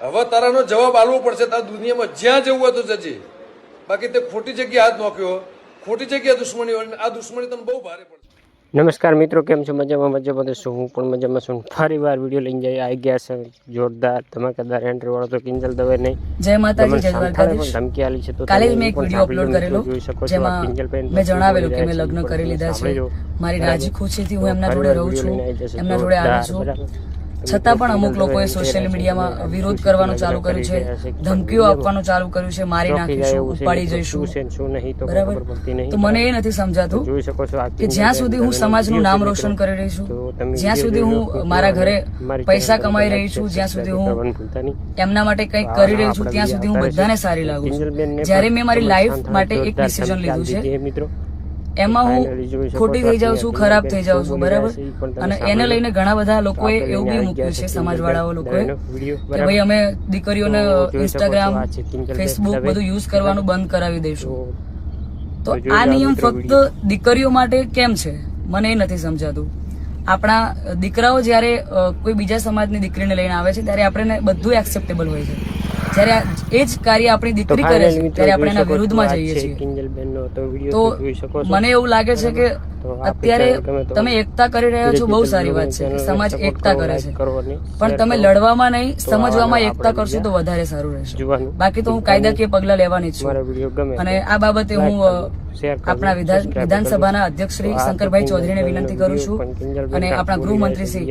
હવે તારાનો જવાબ આપવો પડશે. તારા દુનિયામાં જ્યાં જવું હોય તો જજે, બાકી તે ખોટી જગ્યાએ હાથ નાખ્યો, ખોટી જગ્યાએ દુશ્મની, આ દુશ્મની તને બહુ ભારે પડશે. નમસ્કાર મિત્રો, કેમ છો? મજામાં છું. હું પણ મજામાં છું. ફરી વાર વિડીયો લઈને જઈ આવી ગયા છે જોરદાર ધમાકેદાર એન્ટ્રી વાળો તો કિંજલ દવે નહીં. જય માતાજી, જય દ્વારકાધીશ. ધમકી આલી છે તો કાલે જ મેં એક વિડીયો અપલોડ કરેલો જેમાં મેં જણાવેલું કે મેં લગ્ન કરી લીધા છે. મારી રાજી ખુશીથી હું એમના જોડે રહું છું, એમના જોડે આવી છું. છતાં પણ અમુક લોકોએ સોશિયલ મીડિયામાં વિરોધ કરવાનું ચાલુ કર્યું છે, ધમકીઓ આપવાનું ચાલુ કર્યું છે, મારી નાખીશું, ઉપાડી જઈશું, બરાબર. તો મને એ નથી સમજાતું કે જ્યાં સુધી હું સમાજનું નામ રોશન કરી રહી છું, જ્યાં સુધી હું મારા ઘરે પૈસા કમાઈ રહી છું, જ્યાં સુધી હું એમના માટે કંઈક કરી રહી છું, ત્યાં સુધી હું બધાને સારી લાગુ છું. જ્યારે મેં મારી લાઈફ માટે એક ડિસિઝન લીધું છે, એમાં હું ખોટી થઈ જાઉં છું, ખરાબ થઈ જાઉં છું, બરાબર. અને એને લઈને ઘણા બધા લોકોએ એવું બી મૂક્યું છે, સમાજવાળાઓ લોકોએ, કે ભાઈ અમે દીકરીઓને ઇન્સ્ટાગ્રામ, ફેસબુક બધું યુઝ કરવાનું બંધ કરાવી દઈશું. તો આ નિયમ ફક્ત દીકરીઓ માટે કેમ છે મને એ નથી સમજાતું. આપણા દીકરાઓ જયારે કોઈ બીજા સમાજની દીકરીને લઈને આવે છે ત્યારે આપણે બધું એક્સેપ્ટેબલ હોય છે. જયારે એ જ કાર્ય આપણી દીકરી કરે છે ત્યારે આપણે એના વિરુદ્ધમાં જઈએ છીએ. તો મને એવું લાગે છે કે અત્યારે તમે એકતા કરી રહ્યા છો, બહુ સારી વાત છે, સમાજ એકતા કરે છે, પણ તમે લડવામાં નહીં, સમજવામાં એકતા કરશો તો વધારે સારું રહેશે. બાકી તો હું કાયદાકીય પગલા લેવાની જ છું. અને આ બાબતે હું આપણા વિધાનસભાના અધ્યક્ષ શ્રી શંકરભાઈ ચૌધરીને વિનંતી કરું છું અને આપણા ગૃહમંત્રી શ્રી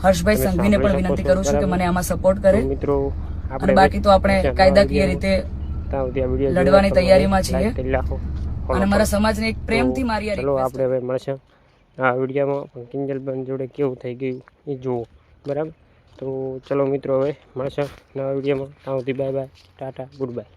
હર્ષભાઈ સંઘવીને પણ વિનંતી કરું છું કે મને આમાં સપોર્ટ કરે. અને બાકી તો આપણે કાયદાકીય રીતે લડવાની તૈયારીમાં છીએ અને મારા સમાજને એક પ્રેમથી મારી આપણે હવે મળશે આ વિડીયોમાં કિંજલબેન જોડે કેવું થઈ ગયું એ જુઓ, બરાબર. તો ચલો મિત્રો, હવે મળશે નવા વિડીયોમાં. ત્યાં સુધી bye bye, Tata, good bye.